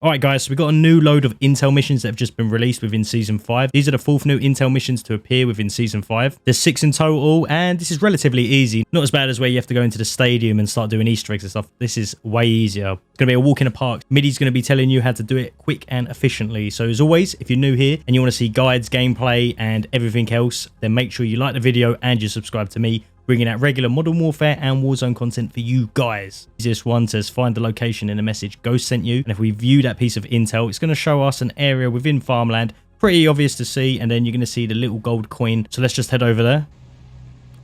Alright guys, so we've got a new load of intel missions that have just been released within Season 5. These are the 4th new intel missions to appear within Season 5. There's 6 in total, and this is relatively easy. Not as bad as where you have to go into the stadium and start doing Easter eggs and stuff. This is way easier. It's going to be a walk in the park. Middi's going to be telling you how to do it quick and efficiently. So as always, if you're new here and you want to see guides, gameplay, and everything else, then make sure you like the video and you subscribe to me, bringing out regular Modern Warfare and Warzone content for you guys. Easiest one says find the location in a message Ghost sent you, and if we view that piece of intel, it's going to show us an area within farmland, pretty obvious to see, and then you're going to see the little gold coin. So let's just head over there.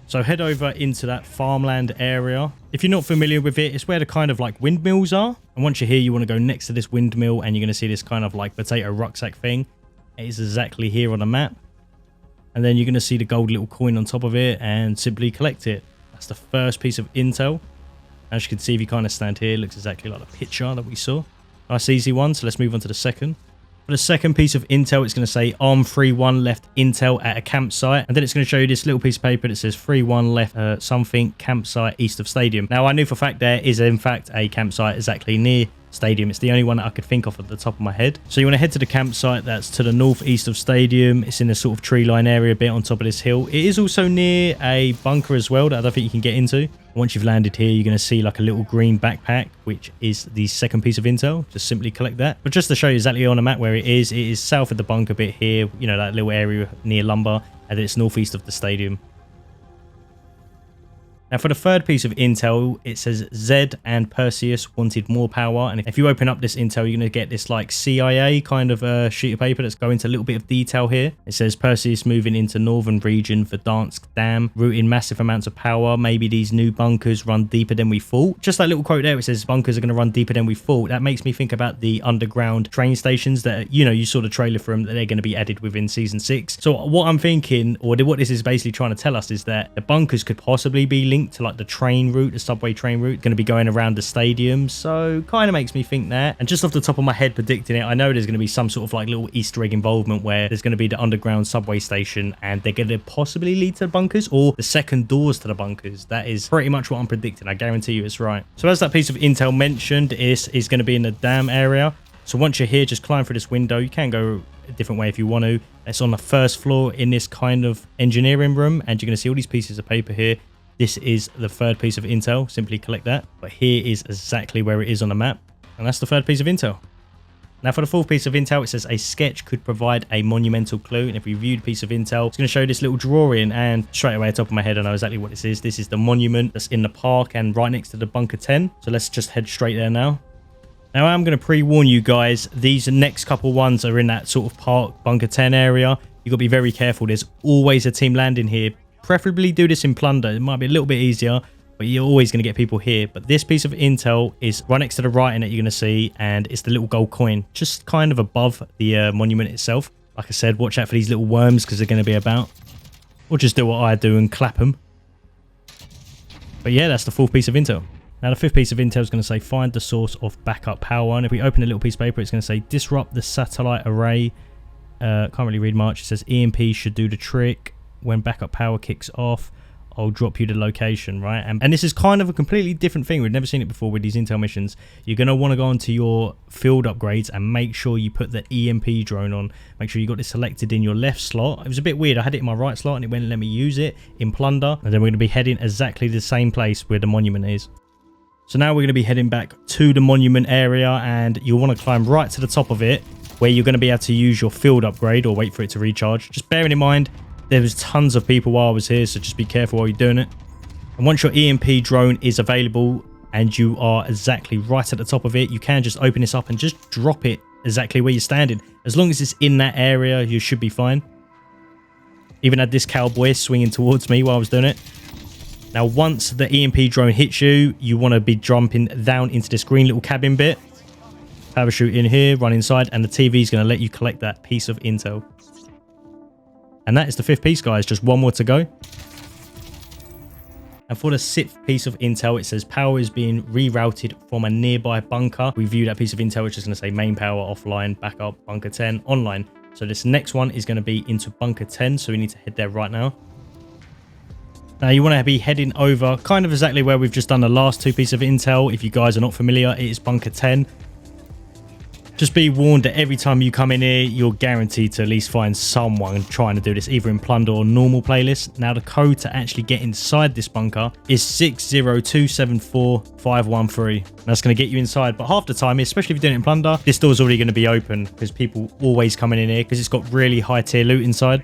So head over into that farmland area. If you're not familiar with it, it's where the kind of like windmills are, and once you're here you want to go next to this windmill and you're going to see this kind of like potato rucksack thing. It is exactly here on the map. And then you're going to see the gold little coin on top of it and simply collect it. That's the first piece of intel. As you can see, if you kind of stand here, it looks exactly like the picture that we saw. Nice easy one. So let's move on to the second. For the second piece of intel, it's going to say arm 3-1 left intel at a campsite. And then it's going to show you this little piece of paper that says 3-1 left something campsite east of stadium. Now, I knew for a fact there is in fact a campsite exactly near stadium. It's the only one that I could think of at the top of my head. So you want to head to the campsite that's to the northeast of stadium. It's in a sort of tree line area, a bit on top of this hill. It is also near a bunker as well that I don't think you can get into. Once you've landed here, you're going to see like a little green backpack, which is the second piece of intel. Just simply collect that. But just to show you exactly on the map where it is south of the bunker bit here, you know, that little area near lumber, and then it's northeast of the stadium. Now for the third piece of intel, it says Zed and Perseus wanted more power. And if you open up this intel, you're going to get this like CIA kind of sheet of paper that's going into a little bit of detail here. It says Perseus moving into northern region for Dansk Dam, routing massive amounts of power. Maybe these new bunkers run deeper than we thought. Just that little quote there, it says bunkers are going to run deeper than we thought. That makes me think about the underground train stations that, you know, you saw the trailer for them, that they're going to be added within Season 6. So what I'm thinking, or what this is basically trying to tell us, is that the bunkers could possibly be linked to like the train route, the subway train route, going to be going around the stadium. So kind of makes me think that. And just off the top of my head predicting it, I know there's going to be some sort of like little Easter egg involvement where there's going to be the underground subway station and they're going to possibly lead to the bunkers or the second doors to the bunkers. That is pretty much what I'm predicting. I guarantee you it's right. So as that piece of intel mentioned, is going to be in the dam area. So once you're here, just climb through this window. You can go a different way if you want to. It's on the first floor in this kind of engineering room, and you're going to see all these pieces of paper here. This is the third piece of intel. Simply collect that. But here is exactly where it is on the map. And that's the third piece of intel. Now for the fourth piece of intel, it says a sketch could provide a monumental clue. And if we view the piece of intel, it's going to show this little drawing. And straight away at the top of my head, I know exactly what this is. This is the monument that's in the park and right next to the bunker 10. So let's just head straight there now. Now I'm going to pre-warn you guys, these next couple ones are in that sort of park bunker 10 area. You've got to be very careful. There's always a team landing here. Preferably do this in plunder. It might be a little bit easier, but you're always going to get people here. But this piece of intel is right next to the writing that you're going to see, and it's the little gold coin just kind of above the monument itself. Like I said, watch out for these little worms because they're going to be about. Or just do what I do and clap them. But yeah, that's the fourth piece of intel. Now the fifth piece of intel is going to say find the source of backup power. And if we open a little piece of paper, it's going to say disrupt the satellite array. Can't really read much. It says EMP should do the trick. When backup power kicks off, I'll drop you the location, right? And this is kind of a completely different thing. We've never seen it before with these intel missions. You're going to want to go onto your field upgrades and make sure you put the EMP drone on. Make sure you got this selected in your left slot. It was a bit weird. I had it in my right slot and it wouldn't let me use it in plunder. And then we're going to be heading exactly the same place where the monument is. So now we're going to be heading back to the monument area, and you'll want to climb right to the top of it where you're going to be able to use your field upgrade or wait for it to recharge. Just bearing in mind, there was tons of people while I was here, so just be careful while you're doing it. And once your EMP drone is available and you are exactly right at the top of it, you can just open this up and just drop it exactly where you're standing. As long as it's in that area, you should be fine. Even had this cowboy swinging towards me while I was doing it. Now, once the EMP drone hits you, you want to be jumping down into this green little cabin bit. Parachute in here, run inside, and the TV is going to let you collect that piece of intel. And that is the fifth piece, guys. Just one more to go. And for the sixth piece of intel, it says power is being rerouted from a nearby bunker. We view that piece of intel, which is going to say main power offline, backup, bunker 10, online. So this next one is going to be into bunker 10. So we need to head there right now. Now you want to be heading over kind of exactly where we've just done the last two pieces of intel. If you guys are not familiar, it is bunker 10. Just be warned that every time you come in here, you're guaranteed to at least find someone trying to do this, either in plunder or normal playlist. Now, the code to actually get inside this bunker is 60274-513. That's going to get you inside, but half the time, especially if you're doing it in plunder, this door's already going to be open because people always coming in here because it's got really high tier loot inside.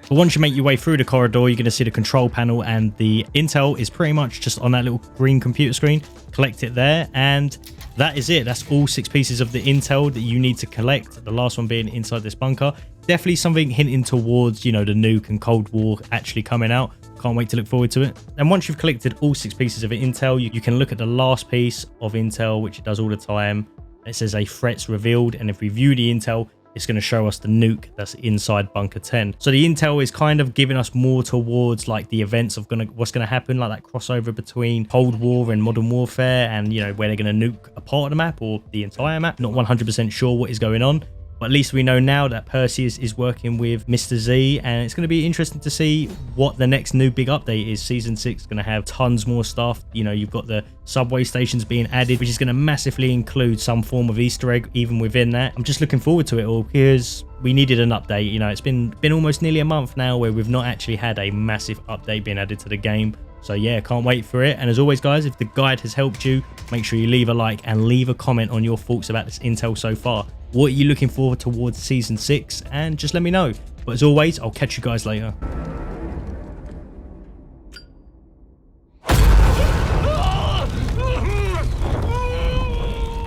But once you make your way through the corridor, you're going to see the control panel, and the intel is pretty much just on that little green computer screen. Collect it there, and that is it. That's all 6 pieces of the intel that you need to collect. The last one being inside this bunker. Definitely something hinting towards, you know, the nuke and Cold War actually coming out. Can't wait to look forward to it. And once you've collected all 6 pieces of intel, you can look at the last piece of intel, which it does all the time. It says a threat's revealed, and if we view the intel, it's going to show us the nuke that's inside bunker 10. So the intel is kind of giving us more towards like the events of what's going to happen, like that crossover between Cold War and Modern Warfare, and you know, where they're going to nuke a part of the map or the entire map. Not 100% sure what is going on, but at least we know now that Perseus is working with Mr. Z, and it's going to be interesting to see what the next new big update is. Season 6 is going to have tons more stuff. You know, you've got the subway stations being added, which is going to massively include some form of Easter egg even within that. I'm just looking forward to it all because we needed an update. You know, it's been almost nearly a month now where we've not actually had a massive update being added to the game. So yeah, can't wait for it. And as always, guys, if the guide has helped you, make sure you leave a like and leave a comment on your thoughts about this intel so far. What are you looking forward towards season 6? And just let me know. But as always, I'll catch you guys later.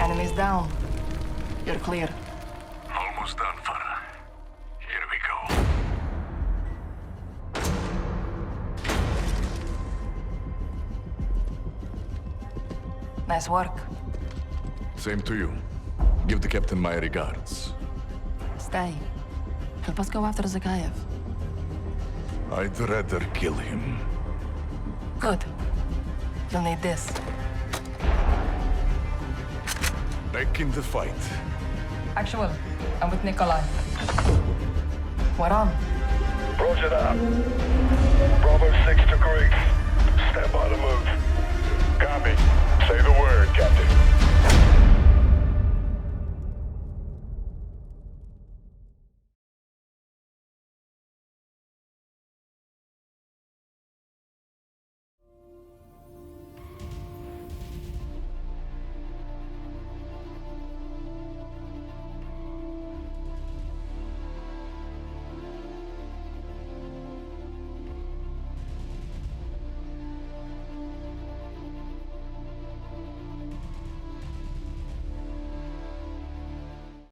Enemies down. You're clear. Almost done, Farah. Here we go. Nice work. Same to you. Give the captain my regards. Stay. Help us go after Zakayev. I'd rather kill him. Good. You'll need this. Back in the fight. Actual. I'm with Nikolai. We're on. Roger that. Bravo 6 to Greeks. Stand by the move. Copy. Say the word, Captain.